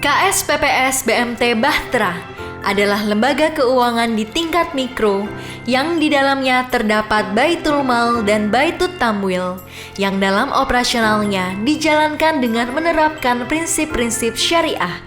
KSPPS BMT Bahtera adalah lembaga keuangan di tingkat mikro yang di dalamnya terdapat Baitul Mal dan Baitut Tamwil yang dalam operasionalnya dijalankan dengan menerapkan prinsip-prinsip syariah.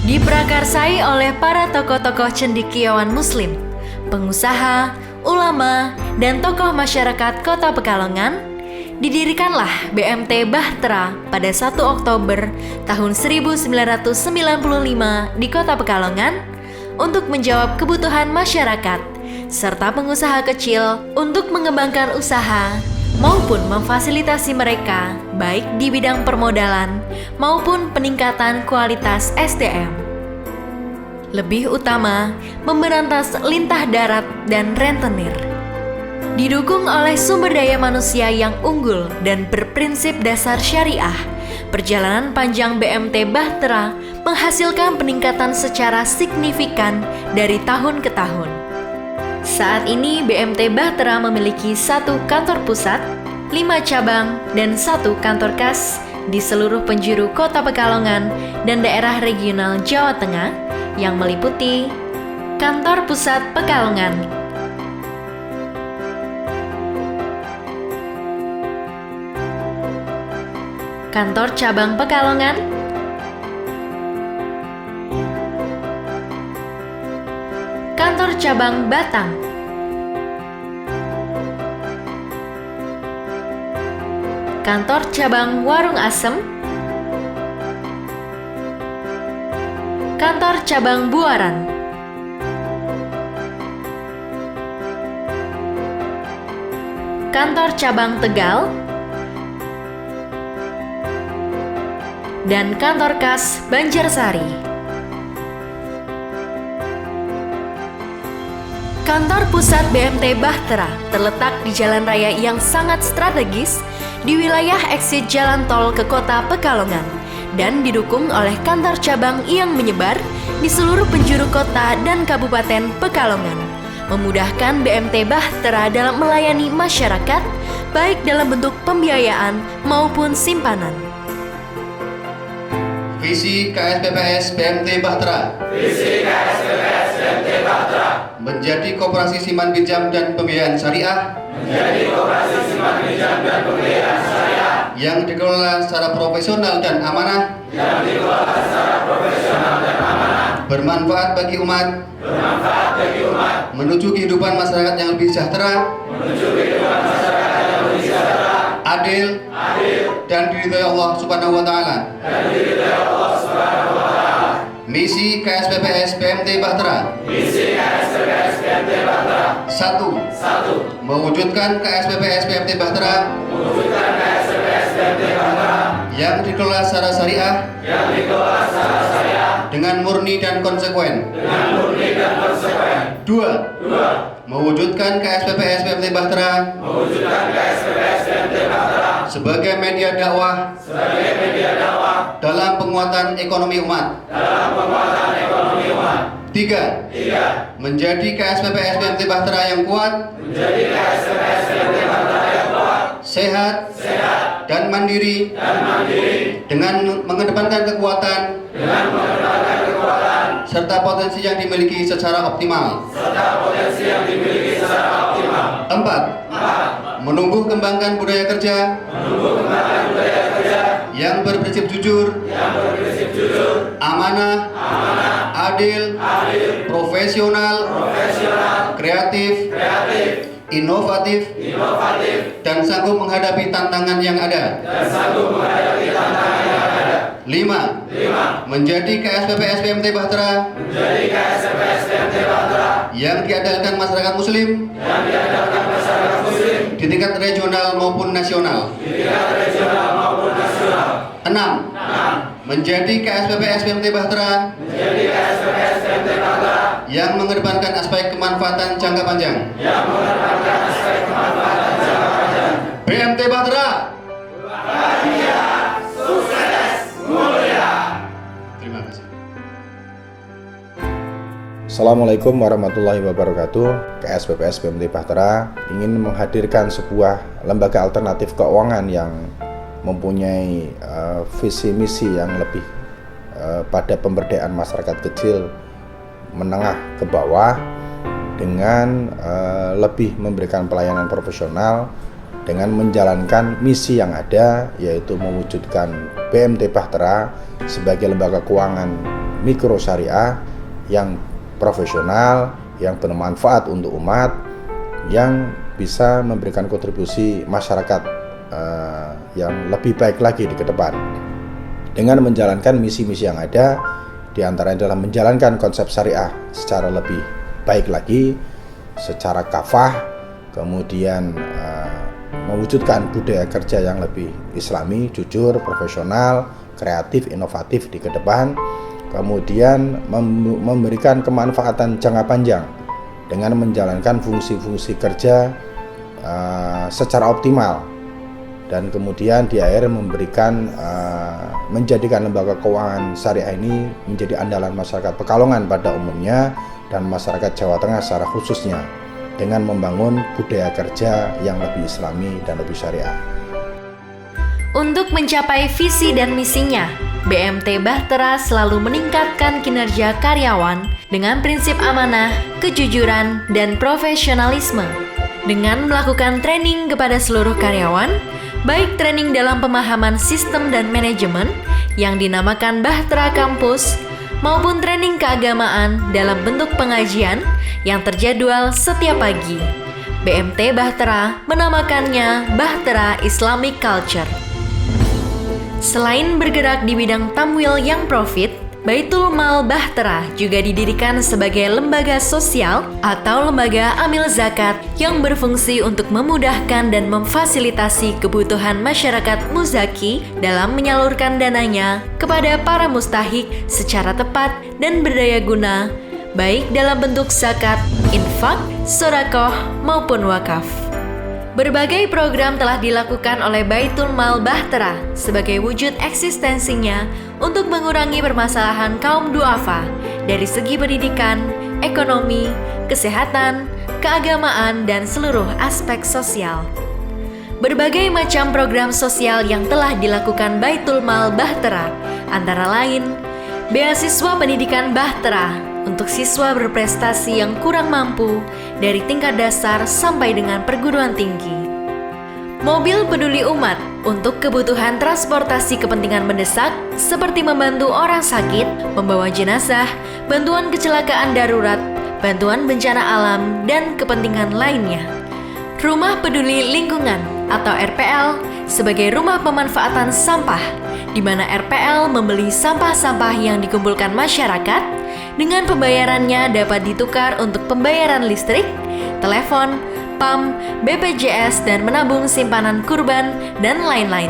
Diprakarsai oleh para tokoh-tokoh cendekiawan muslim, pengusaha, ulama, dan tokoh masyarakat Kota Pekalongan, didirikanlah BMT Bahtera pada 1 Oktober tahun 1995 di Kota Pekalongan untuk menjawab kebutuhan masyarakat serta pengusaha kecil untuk mengembangkan usaha maupun memfasilitasi mereka baik di bidang permodalan maupun peningkatan kualitas SDM. Lebih utama, memberantas lintah darat dan rentenir. Didukung oleh sumber daya manusia yang unggul dan berprinsip dasar syariah, perjalanan panjang BMT Bahtera menghasilkan peningkatan secara signifikan dari tahun ke tahun. Saat ini BMT Bahtera memiliki 1 kantor pusat, 5 cabang, dan 1 kantor kas di seluruh penjuru Kota Pekalongan dan daerah regional Jawa Tengah yang meliputi Kantor Pusat Pekalongan, Kantor Cabang Pekalongan, Kantor Cabang Batang, Kantor Cabang Warung Asem, Kantor Cabang Buaran, Kantor Cabang Tegal, dan Kantor Kas Banjarsari. Kantor pusat BMT Bahtera terletak di jalan raya yang sangat strategis di wilayah eksit jalan tol ke Kota Pekalongan dan didukung oleh kantor cabang yang menyebar di seluruh penjuru kota dan Kabupaten Pekalongan, memudahkan BMT Bahtera dalam melayani masyarakat baik dalam bentuk pembiayaan maupun simpanan. Visi KSPPS BMT Bahtera. Visi KSPPS BMT Bahtera Menjadi koperasi simpan pinjam dan pembiayaan syariah. menjadi koperasi simpan pinjam dan pembiayaan syariah Yang dikelola secara profesional dan amanah. yang dikelola secara profesional dan amanah, Bermanfaat bagi umat. bermanfaat bagi umat, Menuju kehidupan masyarakat yang lebih sejahtera. menuju kehidupan masyarakat yang lebih sejahtera, Adil. Dan diridhai Allah Subhanahu wa taala. dan diridhai Allah Subhanahu wa taala. Misi KSPPS BMT Bahtera. Misi KSPPS BMT Bahtera 1. Mewujudkan KSPPS BMT Bahtera mewujudkan KSPPS BMT Bahtera yang dikelola secara syariah yang dikelola secara syariah dengan murni dan konsekuen. dengan murni dan konsekuen. 2. Mewujudkan KSPPS BMT Bahtera Mewujudkan KSPPS BMT Bahtera sebagai media dakwah sebagai media dakwah dalam penguatan ekonomi umat. dalam penguatan ekonomi umat. 3. Menjadi KSPPS BMT Bahtera yang kuat, Menjadi KSPPS BMT Bahtera yang kuat, sehat, dan mandiri dengan mengedepankan kekuatan dengan mengedepankan kekuatan serta potensi yang dimiliki secara optimal. serta potensi yang dimiliki secara optimal. 4. Menumbuh kembangkan budaya kerja yang berprinsip jujur, amanah, adil, profesional, kreatif, inovatif, dan sanggup menghadapi tantangan yang ada. 5. Menjadi KSPPS BMT Bahtera yang diandalkan masyarakat muslim di tingkat regional maupun nasional. 6. Menjadi KSPPS BMT Bahtera yang mengedepankan aspek kemanfaatan jangka panjang. BMT Bahtera. Terima kasih. Assalamualaikum warahmatullahi wabarakatuh. KSPPS BMT Bahtera ingin menghadirkan sebuah lembaga alternatif keuangan yang mempunyai visi misi yang lebih pada pemberdayaan masyarakat kecil menengah ke bawah dengan lebih memberikan pelayanan profesional dengan menjalankan misi yang ada, yaitu mewujudkan BMT Bahtera sebagai lembaga keuangan mikro syariah yang profesional, yang bermanfaat untuk umat, yang bisa memberikan kontribusi masyarakat yang lebih baik lagi di depan. Dengan menjalankan misi-misi yang ada, diantaranya adalah menjalankan konsep syariah secara lebih baik lagi, secara kafah, kemudian mewujudkan budaya kerja yang lebih islami, jujur, profesional, kreatif, inovatif di depan. Kemudian memberikan kemanfaatan jangka panjang dengan menjalankan fungsi-fungsi kerja secara optimal, dan kemudian di akhir menjadikan lembaga keuangan syariah ini menjadi andalan masyarakat Pekalongan pada umumnya dan masyarakat Jawa Tengah secara khususnya dengan membangun budaya kerja yang lebih islami dan lebih syariah. Untuk mencapai visi dan misinya, BMT Bahtera selalu meningkatkan kinerja karyawan dengan prinsip amanah, kejujuran, dan profesionalisme. Dengan melakukan training kepada seluruh karyawan, baik training dalam pemahaman sistem dan manajemen yang dinamakan Bahtera Campus, maupun training keagamaan dalam bentuk pengajian yang terjadwal setiap pagi. BMT Bahtera menamakannya Bahtera Islamic Culture. Selain bergerak di bidang tamwil yang profit, Baitul Mal Bahtera juga didirikan sebagai lembaga sosial atau lembaga amil zakat yang berfungsi untuk memudahkan dan memfasilitasi kebutuhan masyarakat muzaki dalam menyalurkan dananya kepada para mustahik secara tepat dan berdaya guna, baik dalam bentuk zakat, infak, sedekah maupun wakaf. Berbagai program telah dilakukan oleh Baitul Mal Bahtera sebagai wujud eksistensinya untuk mengurangi permasalahan kaum duafa dari segi pendidikan, ekonomi, kesehatan, keagamaan, dan seluruh aspek sosial. Berbagai macam program sosial yang telah dilakukan Baitul Mal Bahtera antara lain beasiswa pendidikan Bahtera untuk siswa berprestasi yang kurang mampu dari tingkat dasar sampai dengan perguruan tinggi. Mobil peduli umat untuk kebutuhan transportasi kepentingan mendesak seperti membantu orang sakit, membawa jenazah, bantuan kecelakaan darurat, bantuan bencana alam, dan kepentingan lainnya. Rumah peduli lingkungan atau RPL sebagai rumah pemanfaatan sampah, di mana RPL membeli sampah-sampah yang dikumpulkan masyarakat, dengan pembayarannya dapat ditukar untuk pembayaran listrik, telepon, PAM, BPJS, dan menabung simpanan kurban, dan lain-lain.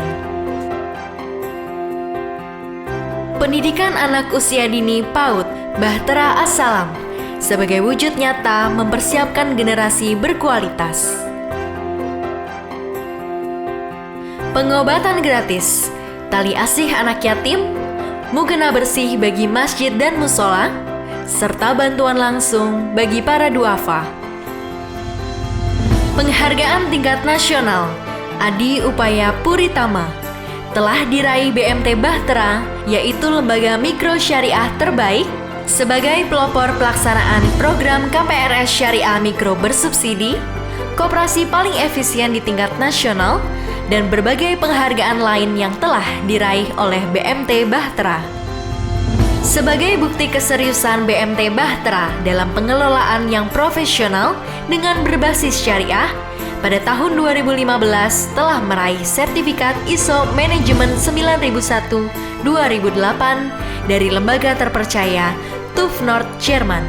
Pendidikan anak usia dini PAUD Bahtera As-Salam sebagai wujud nyata mempersiapkan generasi berkualitas. Pengobatan gratis, tali asih anak yatim, mukena bersih bagi masjid dan musola, serta bantuan langsung bagi para duafa. Penghargaan tingkat nasional Adi Upaya Puritama telah diraih BMT Bahtera, yaitu lembaga mikro syariah terbaik sebagai pelopor pelaksanaan program KPRS Syariah Mikro bersubsidi, koperasi paling efisien di tingkat nasional, dan berbagai penghargaan lain yang telah diraih oleh BMT Bahtera. Sebagai bukti keseriusan BMT Bahtera dalam pengelolaan yang profesional dengan berbasis syariah, pada tahun 2015 telah meraih sertifikat ISO Manajemen 9001-2008 dari lembaga terpercaya TÜV Nord Jerman.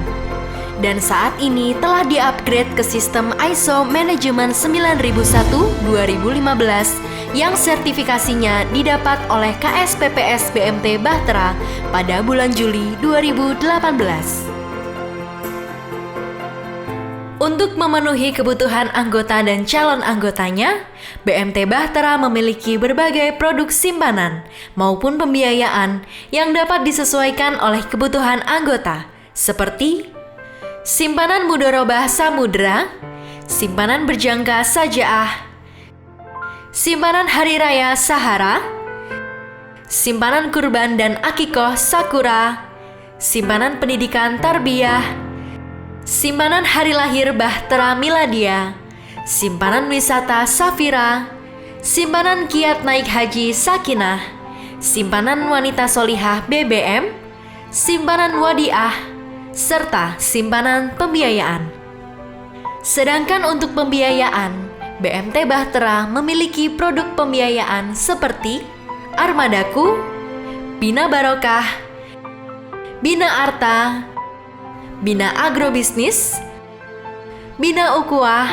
Dan saat ini telah di-upgrade ke sistem ISO Manajemen 9001-2015 yang sertifikasinya didapat oleh KSPPS BMT Bahtera pada bulan Juli 2018. Untuk memenuhi kebutuhan anggota dan calon anggotanya, BMT Bahtera memiliki berbagai produk simpanan maupun pembiayaan yang dapat disesuaikan oleh kebutuhan anggota, seperti simpanan mudharabah samudra, simpanan berjangka sajaah, simpanan hari raya Sahara, simpanan kurban dan akikoh Sakura, simpanan pendidikan tarbiyah, simpanan hari lahir Bahtera Miladia, simpanan wisata Safira, simpanan kiat naik haji Sakinah, simpanan wanita solihah BBM, simpanan wadiah, serta simpanan pembiayaan. Sedangkan untuk pembiayaan, BMT Bahtera memiliki produk pembiayaan seperti Armadaku, Bina Barokah, Bina Arta, Bina Agrobisnis, Bina Ukuah,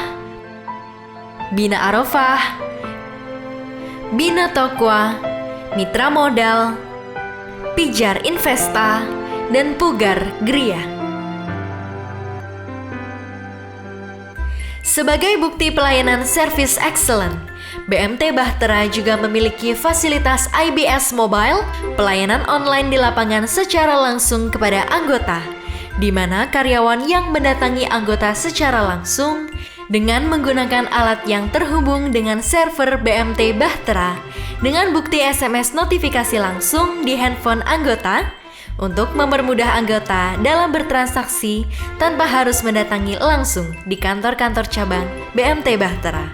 Bina Arofah, Bina Tokwa, Mitra Modal, Pijar Investa, dan Pugar Gria. Sebagai bukti pelayanan service excellent, BMT Bahtera juga memiliki fasilitas IBS Mobile, pelayanan online di lapangan secara langsung kepada anggota, di mana karyawan yang mendatangi anggota secara langsung dengan menggunakan alat yang terhubung dengan server BMT Bahtera dengan bukti SMS notifikasi langsung di handphone anggota untuk mempermudah anggota dalam bertransaksi tanpa harus mendatangi langsung di kantor-kantor cabang BMT Bahtera.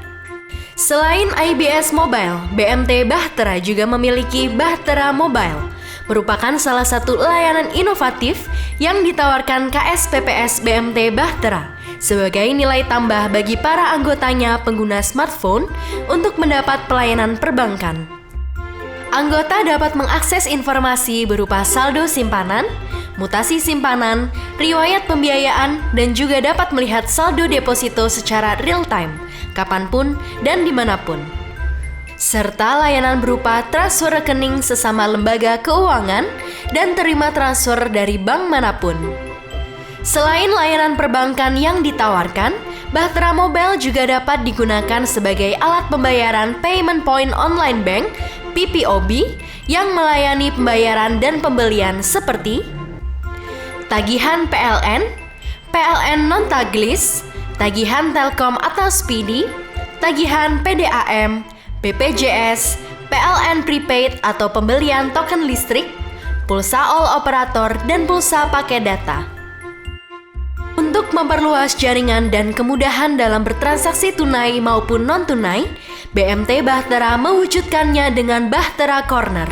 Selain IBS Mobile, BMT Bahtera juga memiliki Bahtera Mobile, merupakan salah satu layanan inovatif yang ditawarkan KSPPS BMT Bahtera sebagai nilai tambah bagi para anggotanya pengguna smartphone untuk mendapat pelayanan perbankan. Anggota dapat mengakses informasi berupa saldo simpanan, mutasi simpanan, riwayat pembiayaan, dan juga dapat melihat saldo deposito secara real-time, kapanpun dan dimanapun. Serta layanan berupa transfer rekening sesama lembaga keuangan dan terima transfer dari bank manapun. Selain layanan perbankan yang ditawarkan, Bahtera Mobile juga dapat digunakan sebagai alat pembayaran Payment Point Online Bank PPOB yang melayani pembayaran dan pembelian seperti tagihan PLN, PLN non-taglis, tagihan Telkom atau Speedy, tagihan PDAM, BPJS, PLN prepaid atau pembelian token listrik, pulsa all operator, dan pulsa paket data. Untuk memperluas jaringan dan kemudahan dalam bertransaksi tunai maupun non-tunai, BMT Bahtera mewujudkannya dengan Bahtera Corner.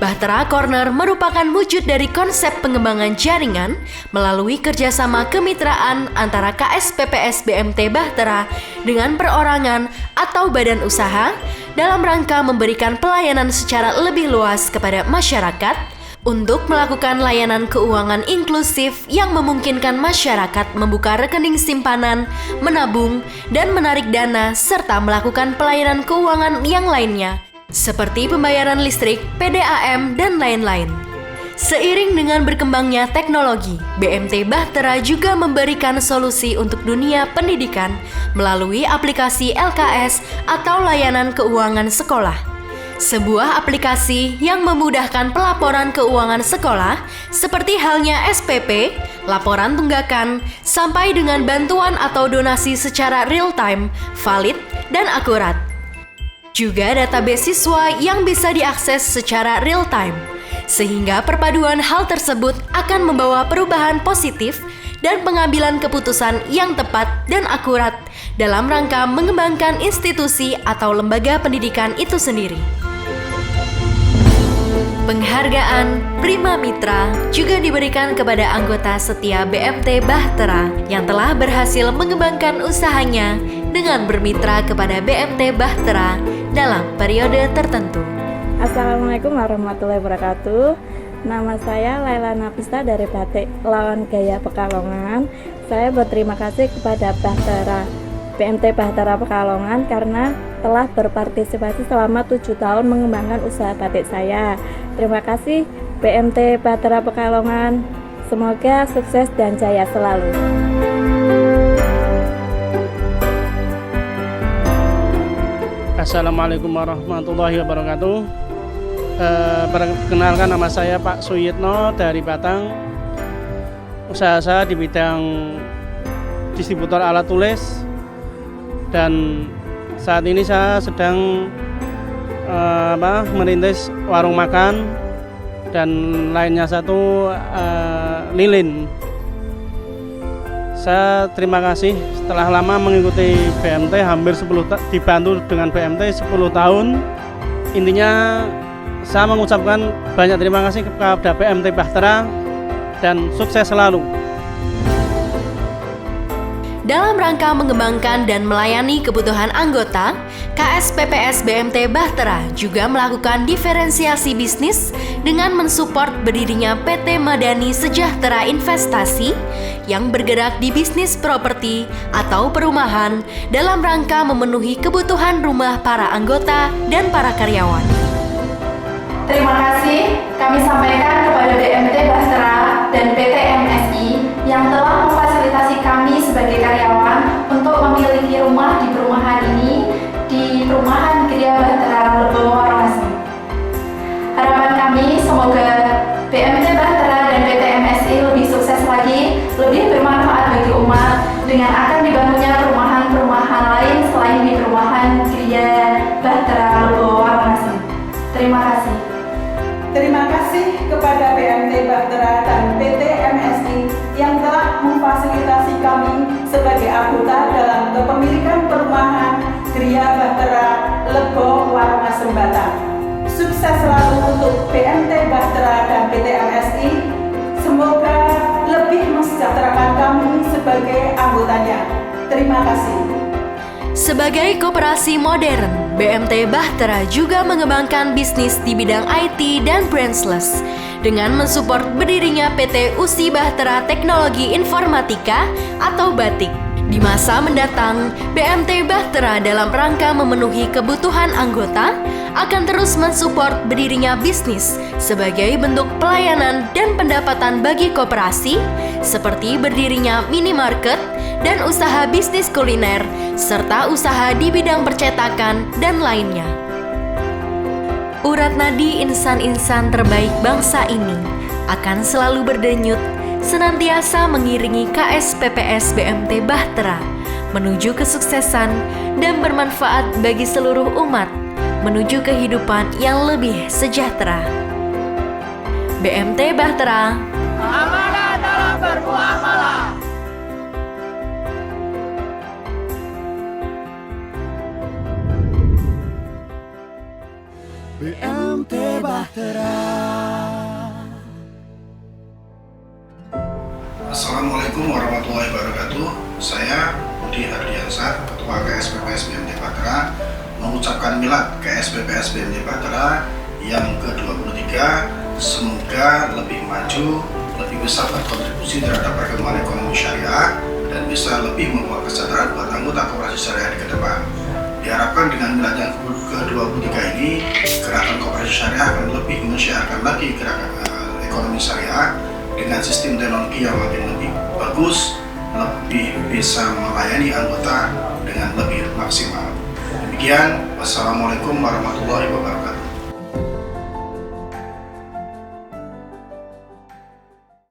Bahtera Corner merupakan wujud dari konsep pengembangan jaringan melalui kerjasama kemitraan antara KSPPS BMT Bahtera dengan perorangan atau badan usaha dalam rangka memberikan pelayanan secara lebih luas kepada masyarakat untuk melakukan layanan keuangan inklusif yang memungkinkan masyarakat membuka rekening simpanan, menabung, dan menarik dana, serta melakukan pelayanan keuangan yang lainnya, seperti pembayaran listrik, PDAM, dan lain-lain. Seiring dengan berkembangnya teknologi, BMT Bahtera juga memberikan solusi untuk dunia pendidikan melalui aplikasi LKS atau layanan keuangan sekolah. Sebuah aplikasi yang memudahkan pelaporan keuangan sekolah seperti halnya SPP, laporan tunggakan, sampai dengan bantuan atau donasi secara real-time, valid, dan akurat. Juga database siswa yang bisa diakses secara real-time, sehingga perpaduan hal tersebut akan membawa perubahan positif dan pengambilan keputusan yang tepat dan akurat dalam rangka mengembangkan institusi atau lembaga pendidikan itu sendiri. Penghargaan Prima Mitra juga diberikan kepada anggota setia BMT Bahtera yang telah berhasil mengembangkan usahanya dengan bermitra kepada BMT Bahtera dalam periode tertentu. Assalamualaikum warahmatullahi wabarakatuh. Nama saya Laila Nafisa dari Batik Lawan Gaya Pekalongan. Saya berterima kasih kepada Bahtera BMT Bahtera Pekalongan karena telah berpartisipasi selama 7 tahun mengembangkan usaha batik saya. Terima kasih BMT Bahtera Pekalongan. Semoga sukses dan jaya selalu. Assalamualaikum warahmatullahi wabarakatuh. Perkenalkan, nama saya Pak Suyitno dari Batang. Usaha saya di bidang distributor alat tulis, dan saat ini saya sedang merintis warung makan, dan lainnya satu lilin. Saya terima kasih setelah lama mengikuti BMT, hampir 10 dibantu dengan BMT 10 tahun. Intinya saya mengucapkan banyak terima kasih kepada BMT Bahtera dan sukses selalu. Dalam rangka mengembangkan dan melayani kebutuhan anggota, KSPPS BMT Bahtera juga melakukan diferensiasi bisnis dengan mensupport berdirinya PT Madani Sejahtera Investasi yang bergerak di bisnis properti atau perumahan dalam rangka memenuhi kebutuhan rumah para anggota dan para karyawan. Terima kasih kami sampaikan kepada BMT Bahtera dan PT MSI yang telah memfasilitasi kami sebagai karyawan untuk memiliki rumah di perumahan ini, di perumahan Gria Bahtera Lebo Warangasem. Harapan kami semoga BMT Bahtera dan PT MSI lebih sukses lagi, lebih bermanfaat bagi umat dengan akan dibangunnya perumahan-perumahan lain selain di perumahan Gria Bahtera Lebo Warangasem. Terima kasih. Terima kasih kepada BMT Bahtera dan PT MSI yang telah memfasilitasi kami sebagai anggota dalam kepemilikan perumahan Gria Bahtera Lebo Warangasem Batang. Sukses selalu untuk BMT Bahtera dan PT MSI. Semoga lebih mensejahterakan kami sebagai anggotanya. Terima kasih. Sebagai koperasi modern, BMT Bahtera juga mengembangkan bisnis di bidang IT dan branchless dengan mensupport berdirinya PT USI Bahtera Teknologi Informatika atau BATIK. Di masa mendatang, BMT Bahtera dalam rangka memenuhi kebutuhan anggota akan terus mensupport berdirinya bisnis sebagai bentuk pelayanan dan pendapatan bagi koperasi seperti berdirinya minimarket dan usaha bisnis kuliner serta usaha di bidang percetakan dan lainnya. Urat nadi insan-insan terbaik bangsa ini akan selalu berdenyut senantiasa mengiringi KSPPS BMT Bahtera menuju kesuksesan dan bermanfaat bagi seluruh umat menuju kehidupan yang lebih sejahtera. BMT Bahtera, Amanah dalam bermuamalah. BMT Bahtera. Assalamualaikum warahmatullahi wabarakatuh. Saya Budi Hardiansyah, Ketua KSPPS BMT Bahtera, mengucapkan milad KSPPS BMT Bahtera yang ke-23. Semoga lebih maju, lebih bisa berkontribusi terhadap perkembangan ekonomi syariah, dan bisa lebih membawa kesejahteraan buat anggota koperasi syariah di ke depan. Diharapkan dengan milad yang ke-23 ini, gerakan koperasi syariah akan lebih mensyiarkan lagi gerakan ekonomi syariah dengan sistem teknologi yang makin lebih bagus, lebih bisa melayani anggota dengan lebih maksimal. Demikian, wassalamualaikum warahmatullahi wabarakatuh.